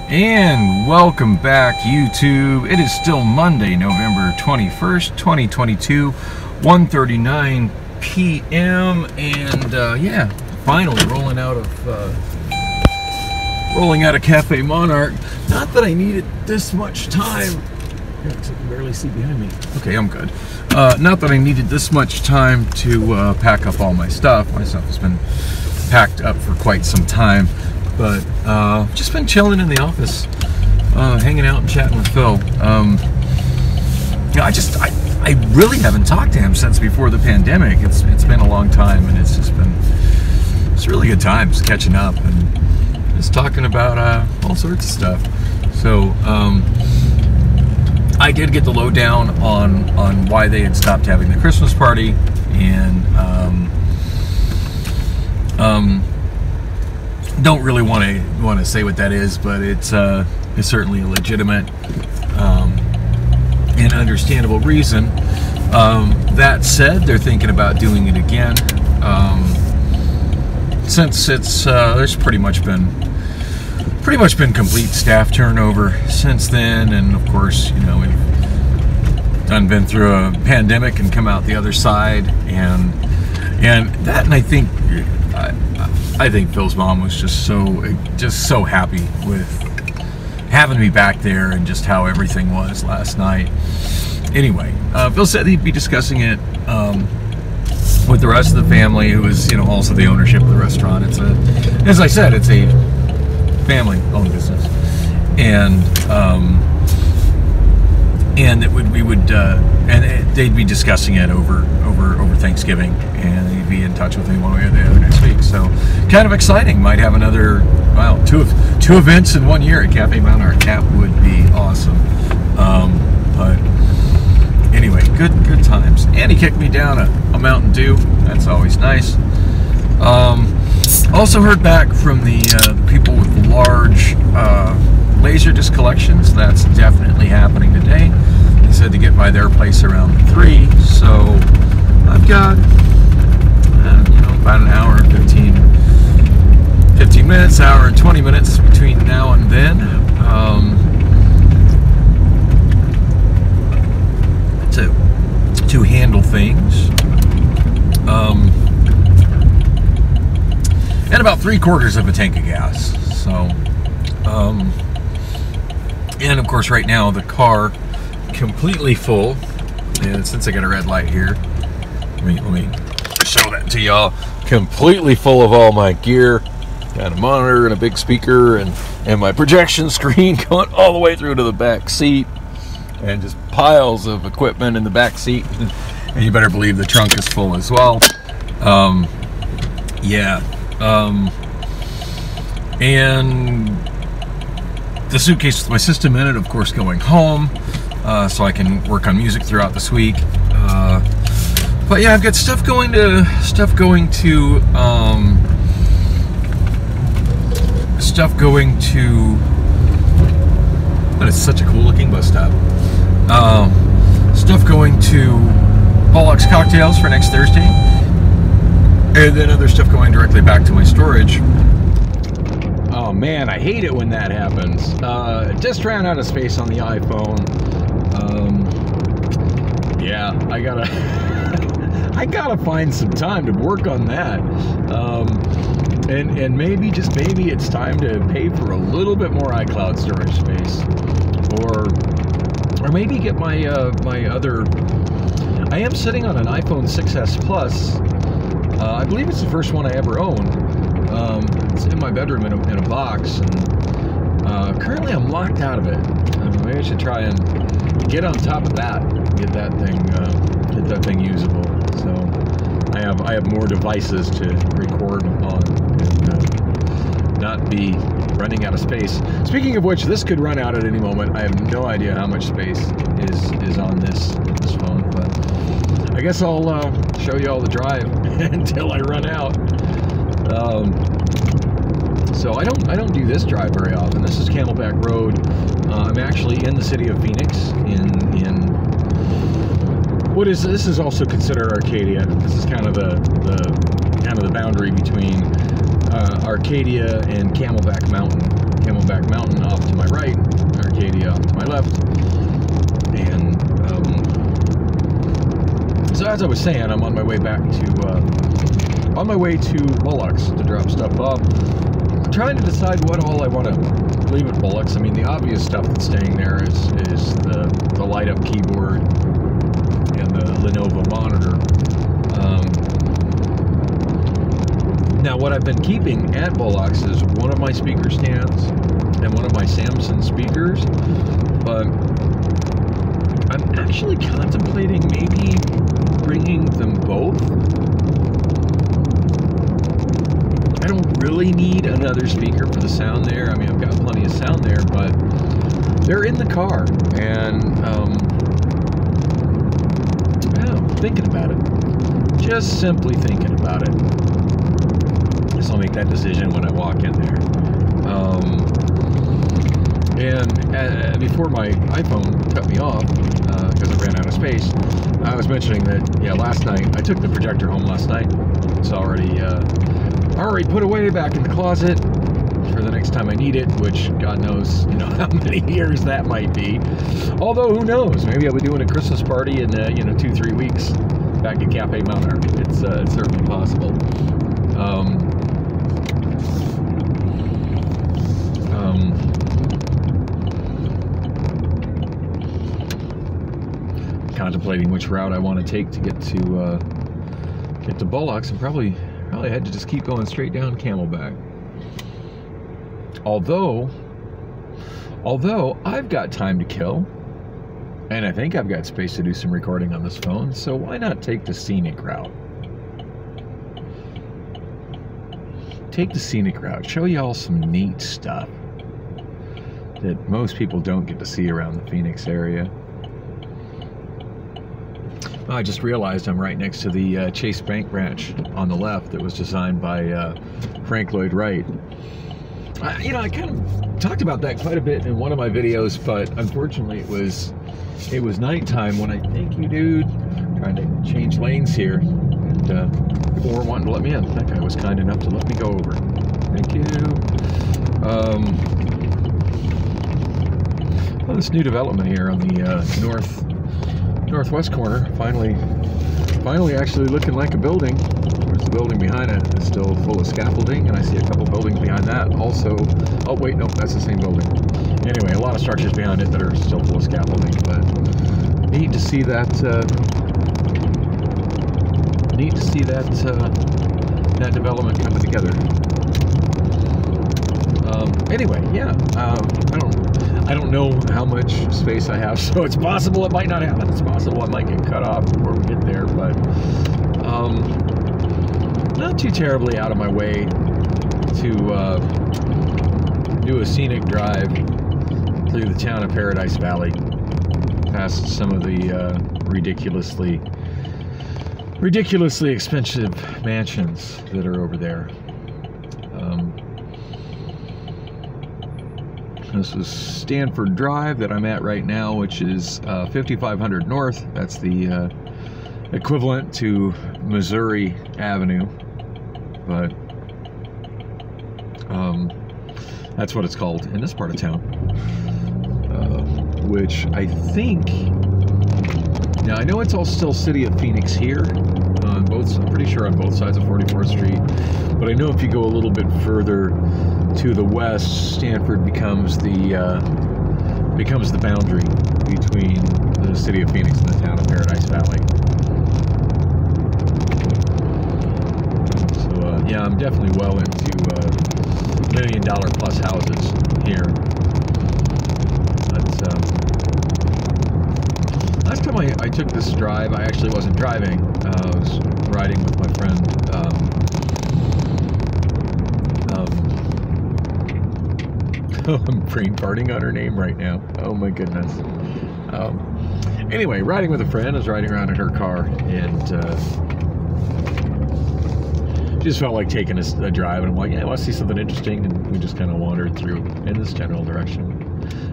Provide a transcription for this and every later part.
And welcome back, YouTube. It is still Monday, November 21st, 2022, 1:39 p.m. And yeah, finally rolling out of Cafe Monarch. Not that I needed this much time. I can barely see behind me. Okay, I'm good. Not that I needed this much time to pack up all my stuff. My stuff has been packed up for quite some time. But just been chilling in the office, hanging out and chatting with Phil. I really haven't talked to him since before the pandemic. It's been a long time, and it's really good times catching up and just talking about all sorts of stuff. So I did get the lowdown on why they had stopped having the Christmas party, and don't really want to say what that is, but it's certainly a legitimate and understandable reason. That said, they're thinking about doing it again, since there's pretty much been complete staff turnover since then, and of course, you know, we've been through a pandemic and come out the other side, and that, and I think Phil's mom was just so happy with having me back there and just how everything was last night. Anyway, Phil said he'd be discussing it with the rest of the family, who is, you know, also the ownership of the restaurant. As I said, it's a family-owned business, and they'd be discussing it over Thanksgiving, and he'd be in touch with me one way or the other next week. So kind of exciting. Might have another, wow, two events in 1 year at Cafe Monarch. That would be awesome. But anyway, good times. And he kicked me down a Mountain Dew. That's always nice. Also heard back from the people with the large Laserdisc collections. That's definitely happening today. They said to get by their place around 3, so I've got about an hour and 15 minutes, hour and 20 minutes between now and then to handle things. And about 3/4 of a tank of gas. So, and of course, right now the car completely full. And since I got a red light here, let me show that to y'all. Completely full of all my gear. Got a monitor and a big speaker and my projection screen going all the way through to the back seat, and just piles of equipment in the back seat. And you better believe the trunk is full as well. Yeah. And the suitcase with my system in it, of course, going home, so I can work on music throughout this week. But yeah, I've got stuff going to but it's such a cool looking bus stop. Stuff going to Pollux Cocktails for next Thursday, and then other stuff going directly back to my storage. Oh man, I hate it when that happens. Just ran out of space on the iPhone. Yeah, I gotta find some time to work on that. And maybe, just maybe, it's time to pay for a little bit more iCloud storage space, or maybe get my my other. I am sitting on an iPhone 6s Plus. I believe it's the first one I ever owned. It's in my bedroom in a box, and currently I'm locked out of it. Maybe I should try and get on top of that, get that thing usable. So I have more devices to record on, and not be running out of space. Speaking of which, this could run out at any moment. I have no idea how much space is on this phone, but I guess I'll show you all the drive until I run out. So I don't do this drive very often. This is Camelback Road. I'm actually in the city of Phoenix. This is also considered Arcadia. This is kind of the boundary between Arcadia and Camelback Mountain. Camelback Mountain off to my right, Arcadia off to my left, and so as I was saying, I'm on my way back to Bullocks to drop stuff off. I'm trying to decide what all I want to leave at Bullocks. I mean, the obvious stuff that's staying there is the light-up keyboard and the Lenovo monitor. Now, what I've been keeping at Bullocks is one of my speaker stands and one of my Samson speakers, but I'm actually contemplating maybe bringing them both. I don't really need another speaker for the sound there. I mean, I've got plenty of sound there, but they're in the car, and I'm thinking about it. Just simply thinking about it. So I'll make that decision when I walk in there. And before my iPhone cut me off, because it ran out of space, I was mentioning that, yeah, last night, I took the projector home last night. It's already put away back in the closet for the next time I need it, which God knows, how many years that might be. Although, who knows? Maybe I'll be doing a Christmas party in, 2-3 weeks back at Cafe Mount Arc. It's certainly possible. Contemplating which route I want to take to get to Bullocks, and probably had to just keep going straight down Camelback. Although I've got time to kill, and I think I've got space to do some recording on this phone, so why not take the scenic route? Take the scenic route, show y'all some neat stuff that most people don't get to see around the Phoenix area. I just realized I'm right next to the Chase Bank branch on the left that was designed by Frank Lloyd Wright. I kind of talked about that quite a bit in one of my videos, but unfortunately it was nighttime when I thank you, dude. Trying to change lanes here, and people weren't wanting to let me in. That guy was kind enough to let me go over. Thank you. Well, this new development here on the northwest corner, finally actually looking like a building. There's the building behind it. It's still full of scaffolding, and I see a couple buildings behind that also. Oh wait, no, that's the same building. Anyway, a lot of structures behind it that are still full of scaffolding, but neat to see that that development coming together. Anyway, yeah, I don't know how much space I have, so it's possible it might not happen. It's possible I might get cut off before we get there, but not too terribly out of my way to do a scenic drive through the town of Paradise Valley, past some of the ridiculously expensive mansions that are over there. This is Stanford Drive that I'm at right now, which is 5500 North. That's the equivalent to Missouri Avenue, but that's what it's called in this part of town, which I think, now I know it's all still City of Phoenix here, on both, I'm pretty sure on both sides of 44th Street, but I know if you go a little bit further to the west, Stanford becomes the boundary between the City of Phoenix and the town of Paradise Valley. So yeah, I'm definitely well into $1 million plus houses here. But last time I took this drive, I actually wasn't driving. I was riding with my friend. I'm brain farting on her name right now. Oh my goodness. Anyway, riding with a friend. I was riding around in her car, and just felt like taking a drive, and I'm like, yeah, I want to see something interesting, and we just kind of wandered through in this general direction.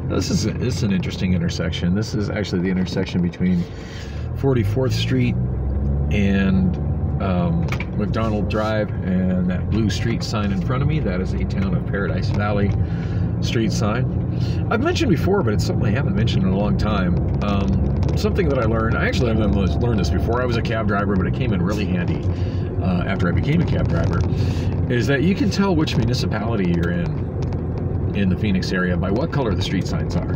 Now, this is an interesting intersection. This is actually the intersection between 44th Street and McDonald Drive, and that blue street sign in front of me, that is a town of Paradise Valley street sign. I've mentioned before, but it's something I haven't mentioned in a long time. Something that I learned, I actually haven't learned this before. I was a cab driver, but it came in really handy after I became a cab driver, is that you can tell which municipality you're in the Phoenix area by what color the street signs are.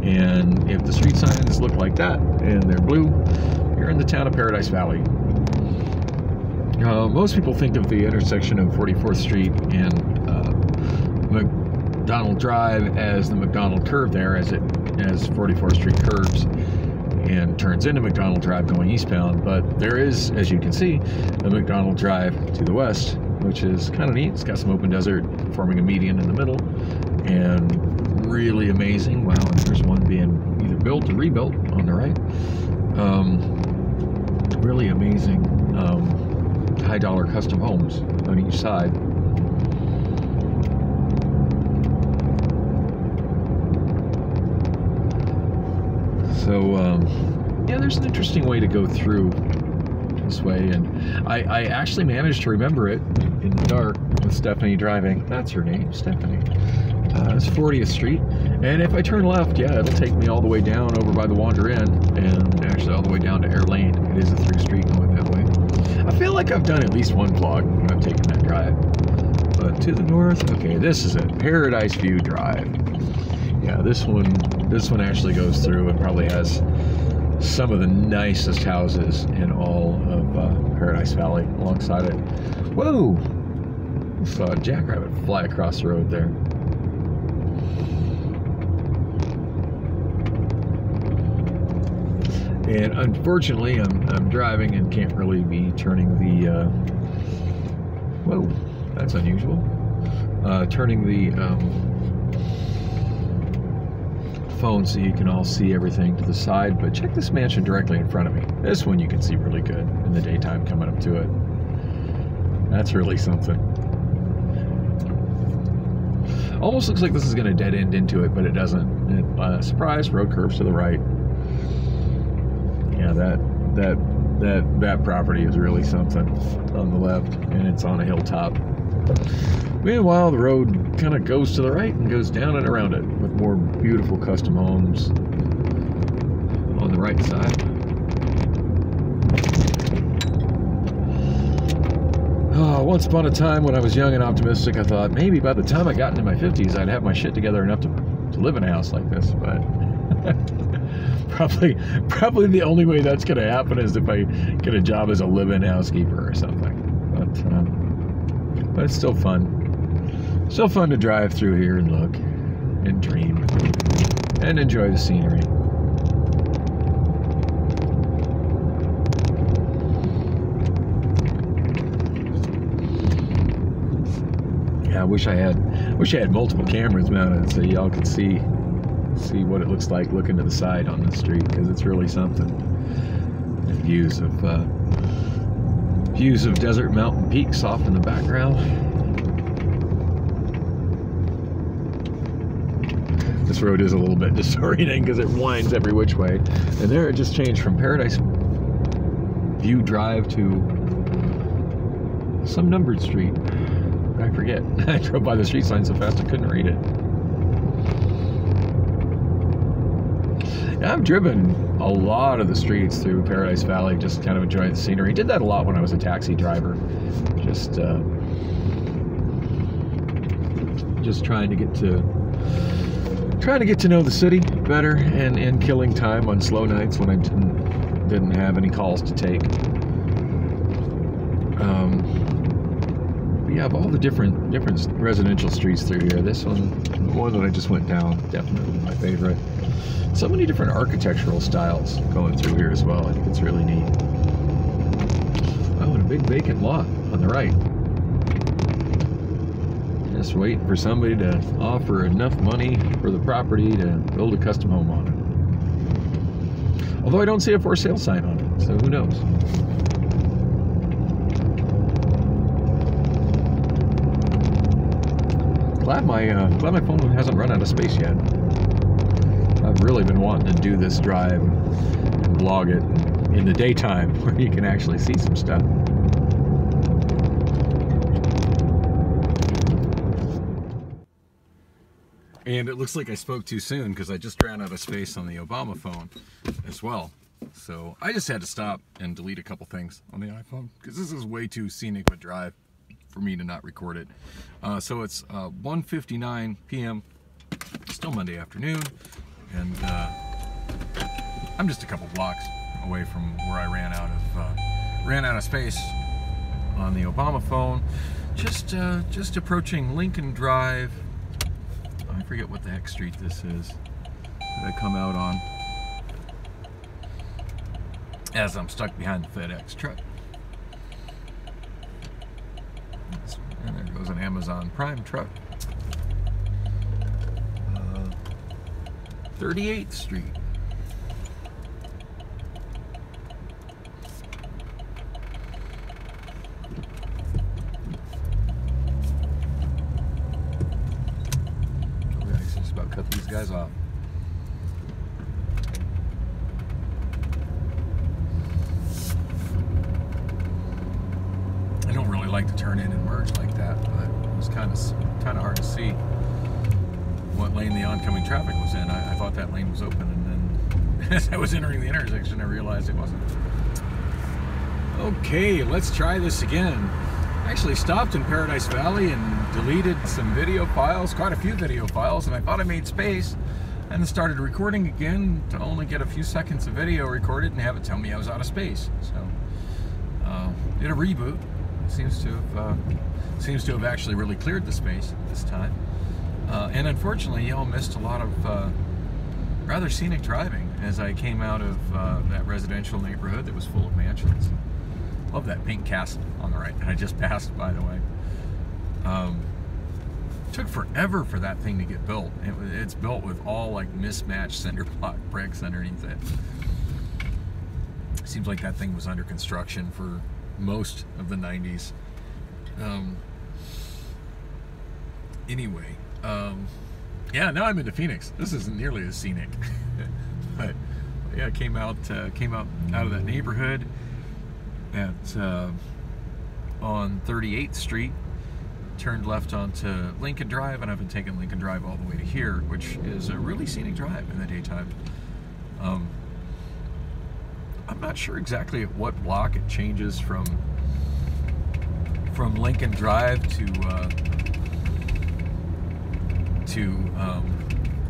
And if the street signs look like that and they're blue, you're in the town of Paradise Valley. Most people think of the intersection of 44th Street and McDonald Drive as the McDonald curve there, as 44th Street curves and turns into McDonald Drive going eastbound. But there is, as you can see, a McDonald Drive to the west, which is kind of neat. It's got some open desert forming a median in the middle, and really amazing. Wow, and there's one being either built or rebuilt on the right. Really amazing high dollar custom homes on each side. So yeah, there's an interesting way to go through this way, and I actually managed to remember it in the dark with Stephanie driving. That's her name, Stephanie. It's 40th Street, and if I turn left, yeah, it'll take me all the way down over by the Wander Inn, and actually all the way down to Air Lane. It is a through street going that way. I feel like I've done at least one vlog when I've taken that drive. But to the north, okay, this is it, Paradise View Drive. Yeah, this one actually goes through and probably has some of the nicest houses in all of Paradise Valley alongside it. Whoa! I saw a jackrabbit fly across the road there. And unfortunately, I'm driving and can't really be turning the, whoa, that's unusual. Turning the phone so you can all see everything to the side, but check this mansion directly in front of me. This one you can see really good in the daytime coming up to it. That's really something. Almost looks like this is going to dead end into it, but it doesn't. Surprise, road curves to the right. Yeah, that property is really something on the left, and it's on a hilltop. Meanwhile, the road kind of goes to the right and goes down and around it with more beautiful custom homes on the right side. Oh, once upon a time when I was young and optimistic, I thought maybe by the time I got into my 50s, I'd have my shit together enough to live in a house like this, but probably the only way that's going to happen is if I get a job as a live-in housekeeper or something. But it's still fun. Still fun to drive through here and look and dream and enjoy the scenery. Yeah, I wish I had multiple cameras mounted so y'all could see what it looks like looking to the side on the street, because it's really something. The views of desert mountain peaks off in the background. This road is a little bit disorienting because it winds every which way. And there it just changed from Paradise View Drive to some numbered street. I forget. I drove by the street sign so fast I couldn't read it. I've driven a lot of the streets through Paradise Valley, just kind of enjoying the scenery. Did that a lot when I was a taxi driver. Just trying to get to know the city better, and killing time on slow nights when I didn't have any calls to take. But yeah, of all the different residential streets through here, this one, the one that I just went down, definitely my favorite. So many different architectural styles going through here as well. I think it's really neat. Oh, and a big vacant lot on the right. Just waiting for somebody to offer enough money for the property to build a custom home on it. Although I don't see a for sale sign on it, so who knows? Glad my phone hasn't run out of space yet. I've really been wanting to do this drive and vlog it in the daytime where you can actually see some stuff. And it looks like I spoke too soon because I just ran out of space on the Obama phone as well. So I just had to stop and delete a couple things on the iPhone because this is way too scenic of a drive for me to not record it. So it's 1:59 p.m. Still Monday afternoon, and I'm just a couple blocks away from where I ran out of space on the Obama phone. Just approaching Lincoln Drive. I forget what the heck street this is that I come out on as I'm stuck behind the FedEx truck. And there goes an Amazon Prime truck. 38th Street. Okay, just about cut these guys off. I don't really like to turn in and merge like that, but it was kind of hard to see what lane the oncoming traffic was in. I thought that lane was open, and then as I was entering the intersection, I realized it wasn't. Okay, let's try this again. I actually stopped in Paradise Valley and deleted some video files, quite a few video files, and I thought I made space, and then started recording again to only get a few seconds of video recorded and have it tell me I was out of space. So, did a reboot. Seems to have actually really cleared the space this time. And unfortunately, y'all missed a lot of rather scenic driving as I came out of that residential neighborhood that was full of mansions. Love that pink castle on the right that I just passed, by the way. Took forever for that thing to get built. It's built with all like mismatched cinder block bricks underneath it. Seems like that thing was under construction for most of the 90s. Anyway, yeah, now I'm into Phoenix. This isn't nearly as scenic, but yeah, I came out of that neighborhood at on 38th Street, turned left onto Lincoln Drive, and I've been taking Lincoln Drive all the way to here, which is a really scenic drive in the daytime. I'm not sure exactly at what block it changes from Lincoln Drive to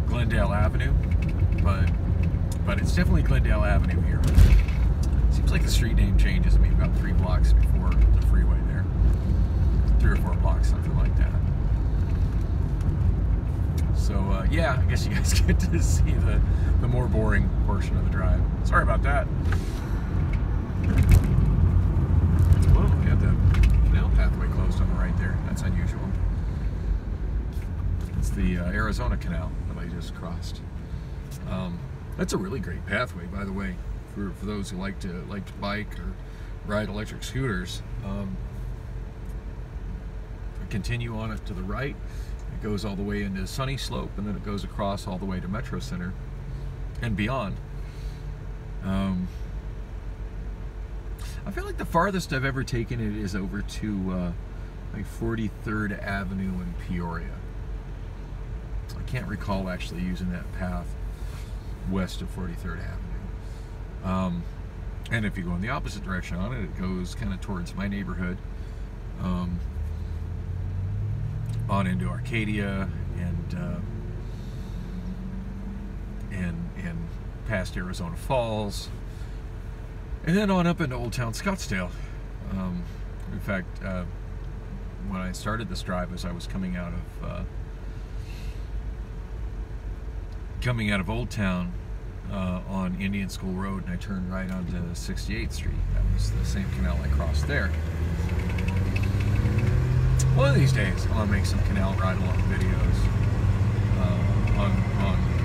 Glendale Avenue, but it's definitely Glendale Avenue here. Seems like the street name changes maybe about 3 blocks before the freeway there. 3 or 4 blocks, something like that. So yeah, I guess you guys get to see the more boring portion of the drive. Sorry about that. Well, we have the canal pathway closed on the right there. That's unusual. It's the Arizona Canal that I just crossed. That's a really great pathway, by the way, for those who like to bike or ride electric scooters. Continue on it to the right. It goes all the way into Sunny Slope, and then it goes across all the way to Metro Center and beyond. I feel like the farthest I've ever taken it is over to like 43rd Avenue in Peoria. I can't recall actually using that path west of 43rd Avenue. And if you go in the opposite direction on it, it goes kind of towards my neighborhood, on into Arcadia and past Arizona Falls, and then on up into Old Town Scottsdale. In fact, when I started this drive, as I was coming out of Old Town on Indian School Road, and I turned right onto 68th Street. That was the same canal I crossed there. One of these days, I want to make some canal ride-along videos on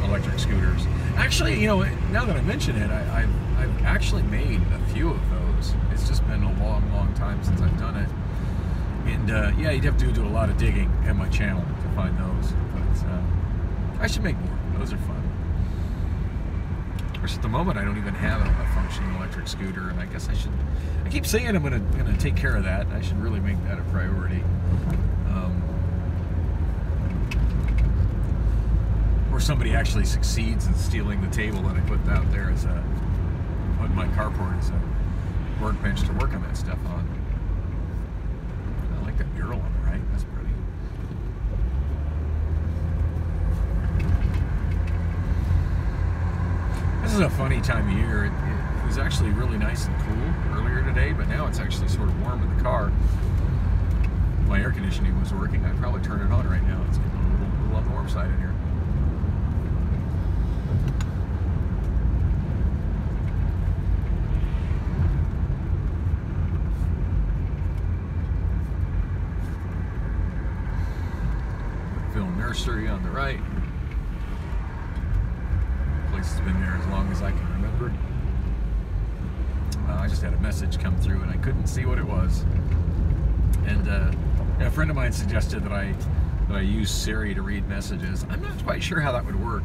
electric scooters. Actually, you know, now that I mention it, I've actually made a few of those. It's just been a long time since I've done it. And yeah, you'd have to do a lot of digging at my channel to find those. But I should make more. Those are fun. Of course, at the moment, I don't even have a functioning electric scooter, and I guess I should. I keep saying I'm gonna take care of that. I should really make that a priority. or somebody actually succeeds in stealing the table that I put out there as a, put in my carport as a workbench to work on that stuff on. I like that mural on the right. That's pretty. This is a funny time of year. It was actually really nice and cool earlier today, but now it's actually sort of warm in the car. My air conditioning was working. I'd probably turn it on right now. It's getting a little on the warm side in here. Film Nursery on the right. Place has been there as long as I can remember. I just had a message come through and I couldn't see what it was. And a friend of mine suggested that I use Siri to read messages. I'm not quite sure how that would work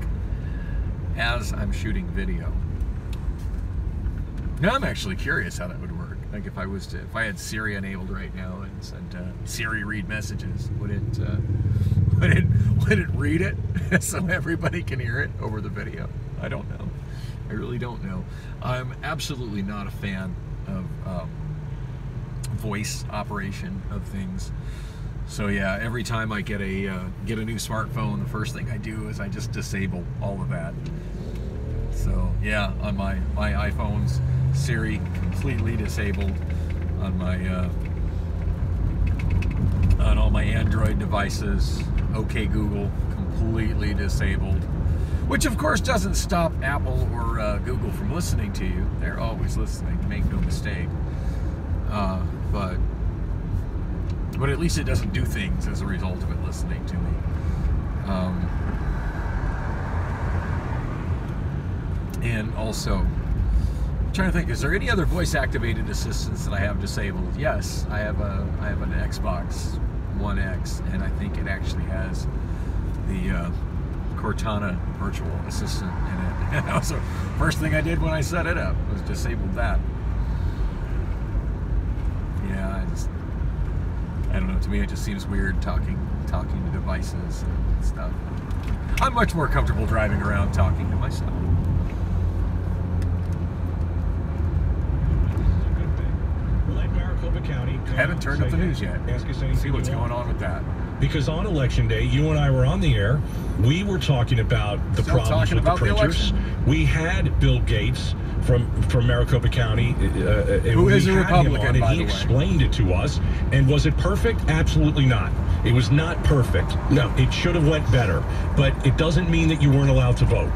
as I'm shooting video. Now I'm actually curious how that would work. Like if I had Siri enabled right now and said Siri read messages, would it read it so everybody can hear it over the video? I don't know. I really don't know. I'm absolutely not a fan of voice operation of things. So yeah, every time I get a new smartphone, the first thing I do is I just disable all of that. So yeah, on my iPhones, Siri completely disabled. On my on all my Android devices, OK Google completely disabled. Which of course doesn't stop Apple or Google from listening to you. They're always listening, make no mistake. But at least it doesn't do things as a result of it listening to me. And also, I'm trying to think, is there any other voice-activated assistants that I have disabled? Yes, I have an Xbox One X, and I think it actually has the Cortana virtual assistant in it. And also, first thing I did when I set it up was disabled that. Yeah, I don't know. To me, it just seems weird talking to devices and stuff. I'm much more comfortable driving around talking to myself. I haven't turned up the news yet. See what's going on with that. Because on Election Day, you and I were on the air. We were talking about the problems with the printers. We had Bill Gates from Maricopa County, who is a Republican, and he explained it to us. And was it perfect? Absolutely not. It was not perfect. No, it should have went better. But it doesn't mean that you weren't allowed to vote.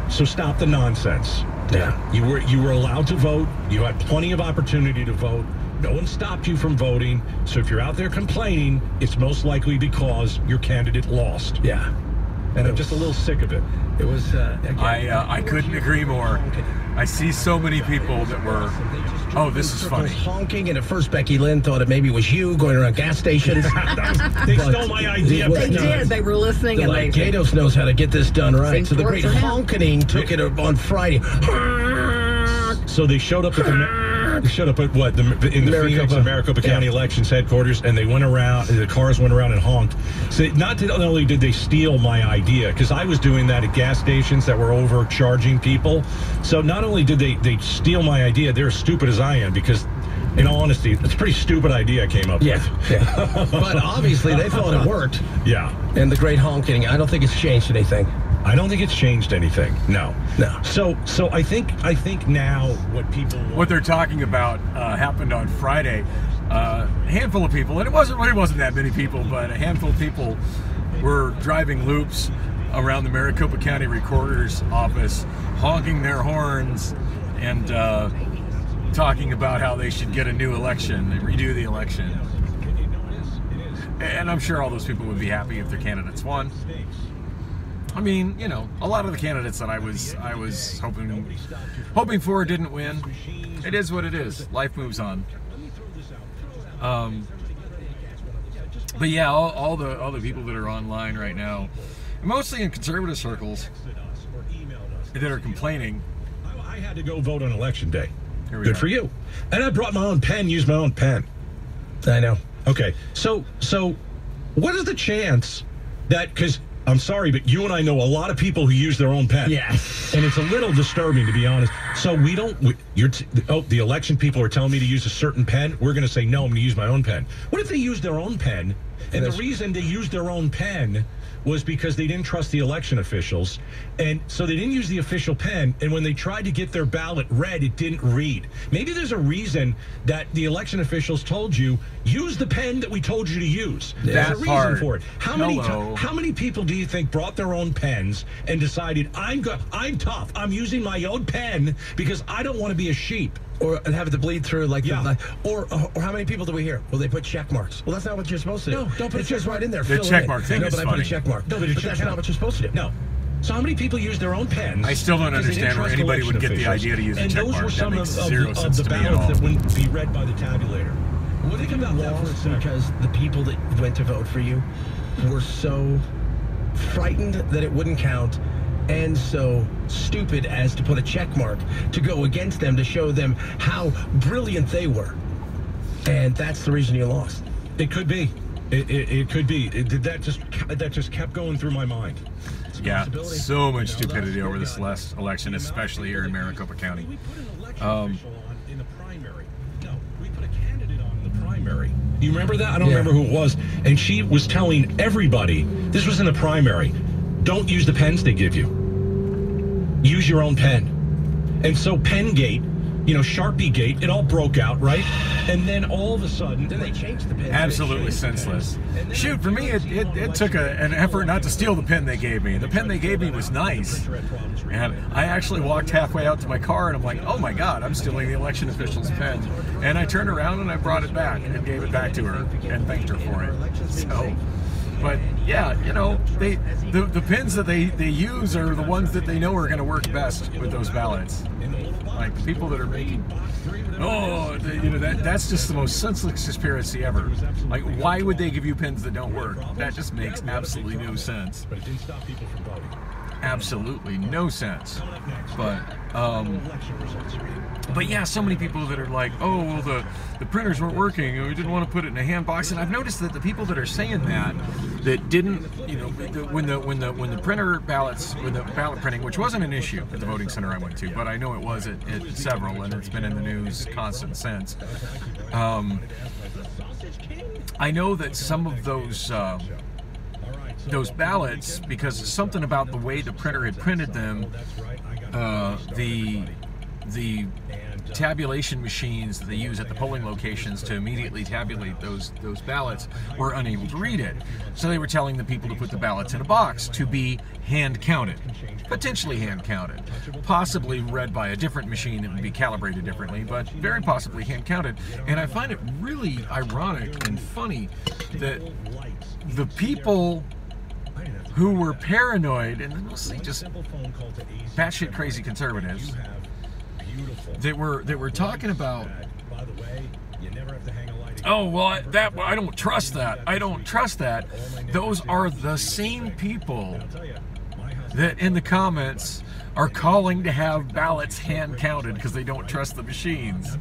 So stop the nonsense. Yeah, you were allowed to vote. You had plenty of opportunity to vote. No one stopped you from voting. So if you're out there complaining, it's most likely because your candidate lost. Yeah. And I'm just a little sick of it. It was, again, I couldn't agree more. I see so many people that were, oh, this is funny. Honking, and at first Becky Lynn thought it maybe was you going around gas stations. They stole my idea. They did. They were listening. And like, Gatos knows how to get this done right. So the great honking took it on Friday. So they showed up at what, in the Phoenix and Maricopa County elections headquarters, and they went around, the cars went around and honked. So not only did they steal my idea, because I was doing that at gas stations that were overcharging people. So not only did they steal my idea, they're as stupid as I am, because in all honesty, it's a pretty stupid idea I came up with. Yeah. But obviously they thought it worked. Yeah. And the great honking, I don't think it's changed anything. I don't think it's changed anything. No. No. So I think now what they're talking about happened on Friday. A handful of people, and it wasn't that many people, but a handful of people were driving loops around the Maricopa County Recorder's office, honking their horns and talking about how they should get a new election and redo the election. And I'm sure all those people would be happy if their candidates won. I mean, you know, a lot of the candidates that I was hoping for didn't win. It is what it is. Life moves on. But yeah, all the people that are online right now, mostly in conservative circles, that are complaining. I had to go vote on Election Day. Good for you. And I brought my own pen, used my own pen. I know. Okay, so what is the chance that, because I'm sorry, but you and I know a lot of people who use their own pen. Yes. And it's a little disturbing, to be honest. So the election people are telling me to use a certain pen. We're going to say, no, I'm going to use my own pen. What if they use their own pen? And the reason they used their own pen was because they didn't trust the election officials. And so they didn't use the official pen. And when they tried to get their ballot read, it didn't read. Maybe there's a reason that the election officials told you, use the pen that we told you to use. There's a reason for it. How many people do you think brought their own pens and decided, I'm tough. I'm using my own pen because I don't want to be a sheep? Or have it to bleed through or how many people do we hear? Well, they put check marks. Well, that's not what you're supposed to do. No, don't put it just right in there. The check mark thing is funny. I put a check mark. No, but that's not what you're supposed to do. No. So how many people use their own pens? I still don't understand where anybody would get the idea to use a check mark. And those were some of the ballots that wouldn't be read by the tabulator. What do you think about that for a second? Because the people that went to vote for you were so frightened that it wouldn't count, and so stupid as to put a check mark to go against them to show them how brilliant they were. And that's the reason you lost. It could be. It could be. That just kept going through my mind. Yeah, so much stupidity over this last election, especially here in Maricopa County. We put an election official on in the primary. No, we put a candidate on in the primary. You remember that? I don't remember who it was. And she was telling everybody, this was in the primary, don't use the pens they give you. Use your own pen. And so Pengate, Sharpie Gate, it all broke out, right? And then all of a sudden, then they changed the pen. Absolutely senseless. Shoot, for me, it took an effort not to steal the pen they gave me. The pen they gave me was nice. And I actually walked halfway out to my car, and I'm like, oh my God, I'm stealing the election official's pen. And I turned around and I brought it back and gave it back to her and thanked her for it. So, but yeah, the pens that they use are the ones that they know are going to work best with those ballots. Like the people that are making, that's just the most senseless conspiracy ever. Like, why would they give you pens that don't work? That just makes absolutely no sense. But it didn't stop people from voting. Absolutely no sense. But yeah, so many people that are like, oh, well, the printers weren't working and we didn't want to put it in a hand box. And I've noticed that the people that are saying that didn't, when the printer ballots, when the ballot printing, which wasn't an issue at the voting center I went to, but I know it was at several, and it's been in the news constant since. I know that some of those ballots, because something about the way the printer had printed them, the tabulation machines that they use at the polling locations to immediately tabulate those ballots were unable to read it. So they were telling the people to put the ballots in a box to be hand counted, potentially hand counted, possibly read by a different machine that would be calibrated differently, but very possibly hand counted. And I find it really ironic and funny that the people who were paranoid, and mostly just batshit crazy conservatives, that were talking about, oh, well, I don't trust that. I don't trust that. Those are the same people that in the comments are calling to have ballots hand counted because they don't trust the machines.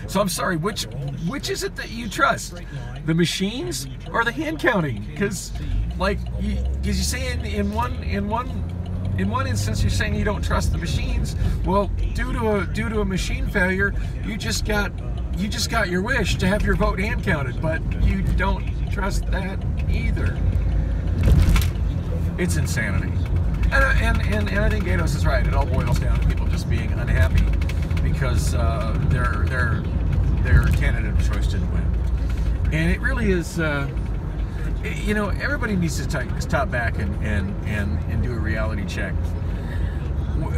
So I'm sorry, which is it that you trust? The machines or the hand counting? Because you say in one instance you're saying you don't trust the machines. Well, due to a machine failure, you just got your wish to have your vote hand counted, but you don't trust that either. It's insanity. And I think Gatos is right. It all boils down to people just being unhappy because their candidate of choice didn't win. And it really is. Everybody needs to stop back and do a reality check.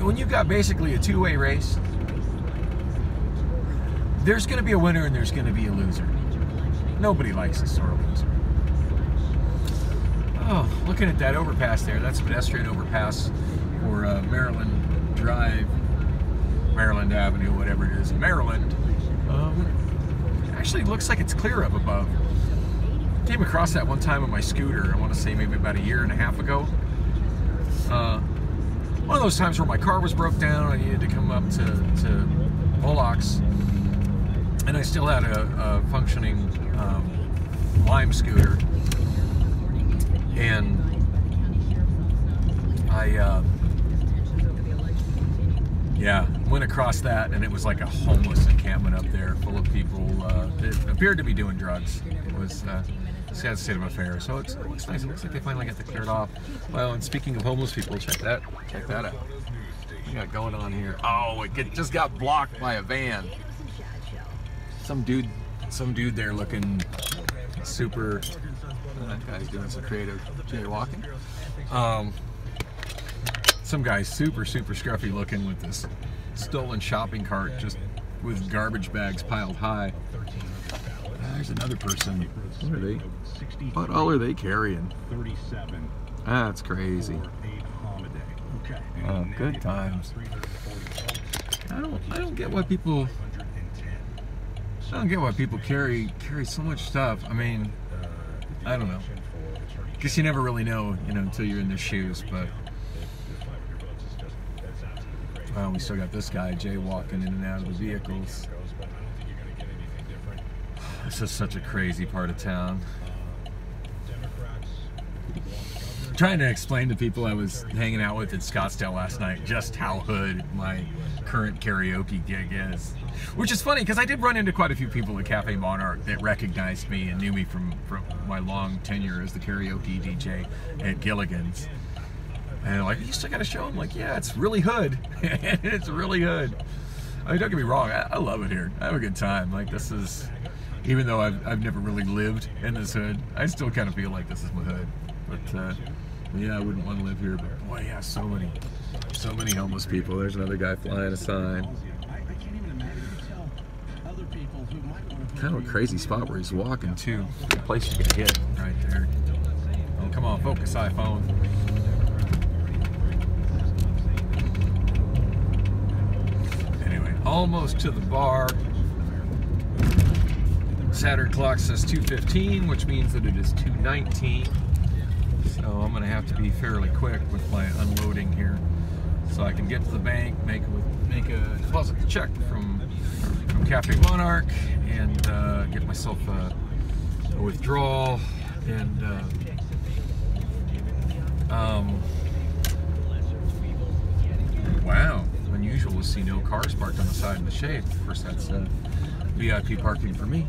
When you've got basically a two-way race, there's going to be a winner and there's going to be a loser. Nobody likes a sore loser. Oh, looking at that overpass there, that's a pedestrian overpass for Maryland Drive, Maryland Avenue, whatever it is, Maryland. Actually looks like it's clear up above. Came across that one time on my scooter, I want to say maybe about a year and a half ago. One of those times where my car was broke down, I needed to come up to Moloch's, and I still had a functioning Lime scooter. And yeah, went across that, and it was like a homeless encampment up there, full of people that appeared to be doing drugs. It was a sad state of affairs. So it looks nice. It looks like they finally got that cleared off. Well, and speaking of homeless people, check that out. What we got going on here? Oh, it just got blocked by a van. Some dude there looking super. That guy's doing some creative jaywalking. Some guy's super scruffy looking with this stolen shopping cart, just with garbage bags piled high. There's another person. What are they? What all are they carrying? That's crazy. Oh, good times. I don't get why people. I don't get why people carry so much stuff. I mean, I don't know. Guess you never really know, until you're in their shoes. But well, we still got this guy jaywalking in and out of the vehicles. This is such a crazy part of town. I'm trying to explain to people I was hanging out with in Scottsdale last night just how hood my current karaoke gig is. Which is funny because I did run into quite a few people at Cafe Monarch that recognized me and knew me from my long tenure as the karaoke DJ at Gilligan's. And they're like, you still got a show? I'm like, yeah, it's really hood. It's really hood. I mean, don't get me wrong, I love it here. I have a good time. Like, this is, even though I've never really lived in this hood, I still kind of feel like this is my hood. But yeah, I wouldn't want to live here. But boy, yeah, so many homeless people. There's another guy flying a sign. Kind of a crazy spot where he's walking too. Good place to get hit right there. Oh, come on, focus, iPhone. Anyway, almost to the bar. Saturn clock says 2:15, which means that it is 2:19. So I'm going to have to be fairly quick with my unloading here, so I can get to the bank, make a deposit check from Cafe Monarch, and get myself a withdrawal. And wow, unusual to see no cars parked on the side of the shade. Of course, that's VIP parking for me.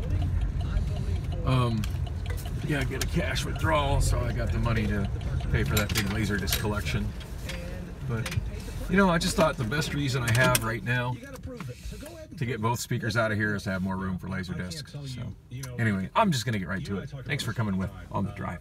Yeah, get a cash withdrawal, so I got the money to pay for that big Laserdisc collection. But, I just thought the best reason I have right now to get both speakers out of here is to have more room for Laserdiscs. So, anyway, I'm just going to get right to it. Thanks for coming with On the Drive.